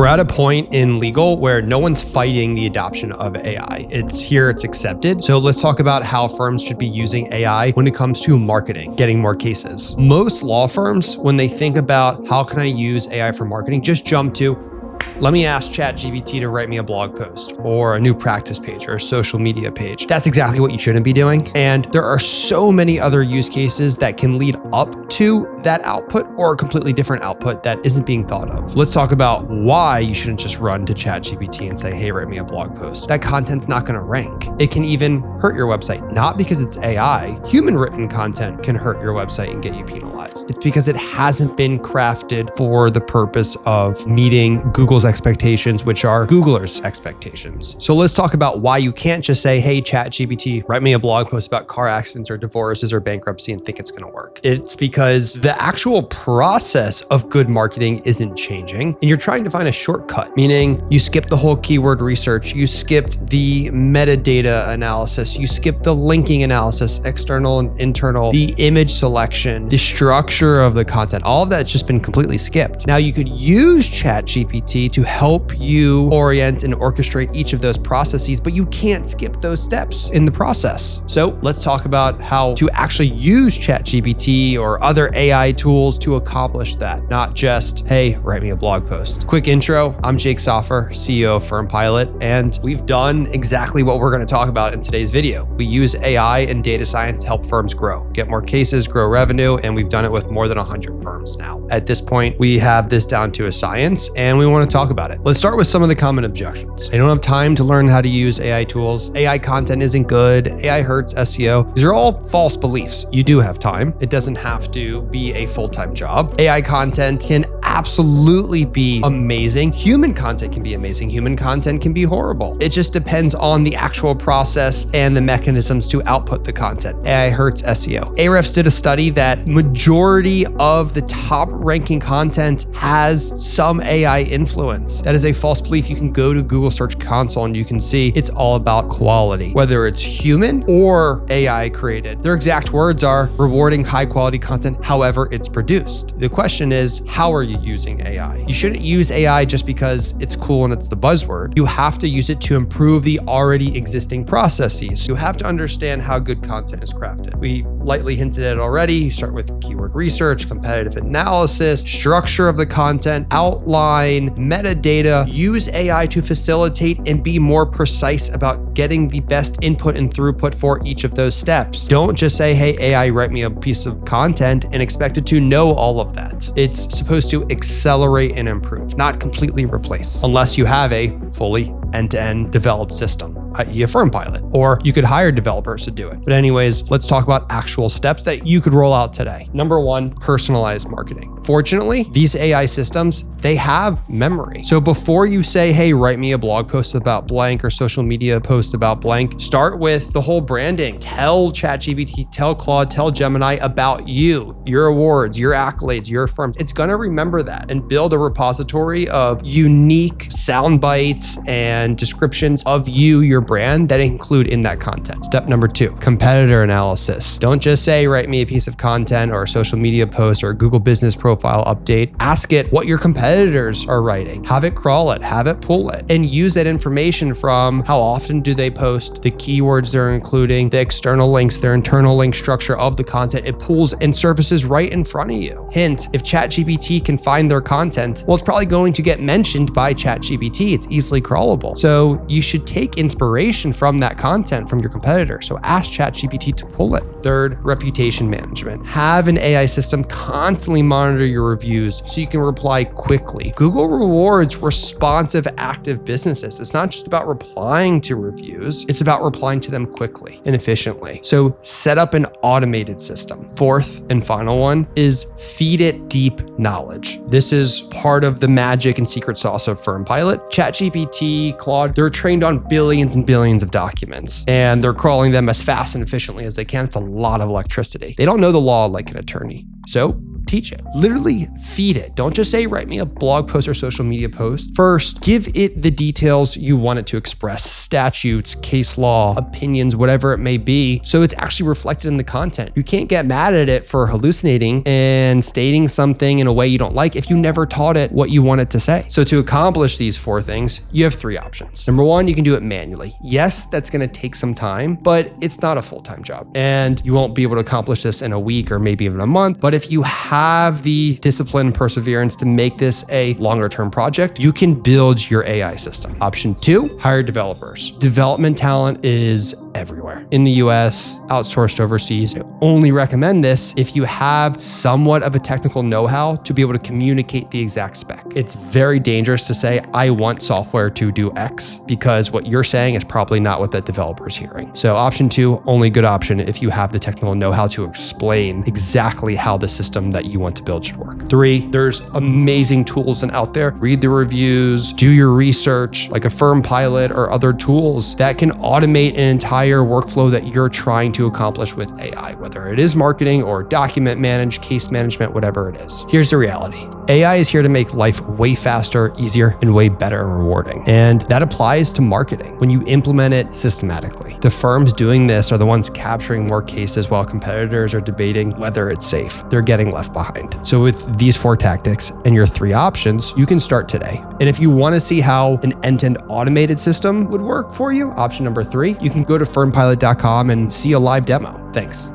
We're at a point in legal where no one's fighting the adoption of AI. It's here, it's accepted. So let's talk about how firms should be using AI when it comes to marketing, getting more cases. Most law firms, when they think about how can I use AI for marketing, just jump to, let me ask ChatGPT to write me a blog post or a new practice page or a social media page. That's exactly what you shouldn't be doing. And there are so many other use cases that can lead up to that output or a completely different output that isn't being thought of. Let's talk about why you shouldn't just run to ChatGPT and say, hey, write me a blog post. That content's not going to rank. It can even hurt your website, not because it's AI. Human written content can hurt your website and get you penalized. It's because it hasn't been crafted for the purpose of meeting Google's expectations, which are Googlers' expectations. So let's talk about why you can't just say, hey, ChatGPT, write me a blog post about car accidents or divorces or bankruptcy and think it's going to work. It's because the actual process of good marketing isn't changing and you're trying to find a shortcut, meaning you skipped the whole keyword research, you skipped the metadata analysis, you skipped the linking analysis, external and internal, the image selection, the structure of the content, all of that's just been completely skipped. Now you could use ChatGPT to help you orient and orchestrate each of those processes, but you can't skip those steps in the process. So let's talk about how to actually use ChatGPT or other AI tools to accomplish that, not just, hey, write me a blog post. Quick intro, I'm Jake Soffer, CEO of Firm Pilot, and we've done exactly what we're going to talk about in today's video. We use AI and data science to help firms grow, get more cases, grow revenue, and we've done it with more than 100 firms now. At this point, we have this down to a science, and we want to talk about it. Let's start with some of the common objections. I don't have time to learn how to use AI tools. AI content isn't good. AI hurts SEO. These are all false beliefs. You do have time. It doesn't have to be a full-time job. AI content can absolutely be amazing. Human content can be amazing. Human content can be horrible. It just depends on the actual process and the mechanisms to output the content. AI hurts SEO. Ahrefs did a study that majority of the top ranking content has some AI influence. That is a false belief. You can go to Google Search Console and you can see it's all about quality, whether it's human or AI created. Their exact words are rewarding high quality content however it's produced. The question is, how are you using AI? You shouldn't use AI just because it's cool and it's the buzzword. You have to use it to improve the already existing processes. You have to understand how good content is crafted. We lightly hinted at it already. You start with keyword research, competitive analysis, structure of the content, outline, metadata. Use AI to facilitate and be more precise about getting the best input and throughput for each of those steps. Don't just say, hey, AI, write me a piece of content and expect it to know all of that. It's supposed to accelerate and improve, not completely replace, unless you have a fully end-to-end developed system, i.e. a Firm Pilot, or you could hire developers to do it. But anyways, let's talk about actual steps that you could roll out today. Number one, personalized marketing. Fortunately, these AI systems, they have memory. So before you say, hey, write me a blog post about blank or social media post about blank, start with the whole branding. Tell ChatGPT, tell Claude, tell Gemini about you, your awards, your accolades, your firms. It's gonna remember that and build a repository of unique sound bites and descriptions of you, your brand, that include in that content. Step number two, competitor analysis. Don't just say, write me a piece of content or a social media post or a Google business profile update. Ask it what your competitors are writing. Have it crawl it, have it pull it, and use that information from how often do they post, the keywords they're including, the external links, their internal link structure of the content. It pulls and surfaces right in front of you. Hint, if ChatGPT can find their content, well, it's probably going to get mentioned by ChatGPT. It's easily crawlable. So you should take inspiration from that content from your competitor. So ask ChatGPT to pull it. Third, reputation management. Have an AI system constantly monitor your reviews so you can reply quickly. Google rewards responsive, active businesses. It's not just about replying to reviews. It's about replying to them quickly and efficiently. So set up an automated system. Fourth and final one is feed it deep knowledge. This is part of the magic and secret sauce of Firm Pilot. ChatGPT, Claude, they're trained on billions and billions of documents and they're crawling them as fast and efficiently as they can. It's a lot of electricity. They don't know the law like an attorney. So teach it. Literally feed it. Don't just say, write me a blog post or social media post. First, give it the details you want it to express, statutes, case law, opinions, whatever it may be, so it's actually reflected in the content. You can't get mad at it for hallucinating and stating something in a way you don't like if you never taught it what you want it to say. So to accomplish these 4 things, you have 3 options. Number 1, you can do it manually. Yes, that's gonna take some time, but it's not a full-time job. And you won't be able to accomplish this in a week or maybe even a month. But if you have the discipline and perseverance to make this a longer-term project, you can build your AI system. Option 2, hire developers. Development talent is everywhere. In the US, outsourced overseas. I only recommend this if you have somewhat of a technical know-how to be able to communicate the exact spec. It's very dangerous to say, I want software to do X, because what you're saying is probably not what that developer is hearing. So option 2, only good option if you have the technical know-how to explain exactly how the system that you want to build should work. 3, there's amazing tools out there. Read the reviews, do your research, like a Firm Pilot or other tools that can automate an entire workflow that you're trying to accomplish with AI, whether it is marketing or document manage, case management, whatever it is. Here's the reality. AI is here to make life way faster, easier, and way better and rewarding. And that applies to marketing when you implement it systematically. The firms doing this are the ones capturing more cases while competitors are debating whether it's safe. They're getting left behind. So with these 4 tactics and your 3 options, you can start today. And if you want to see how an end-to-end automated system would work for you, option number 3, you can go to firmpilot.com and see a live demo. Thanks.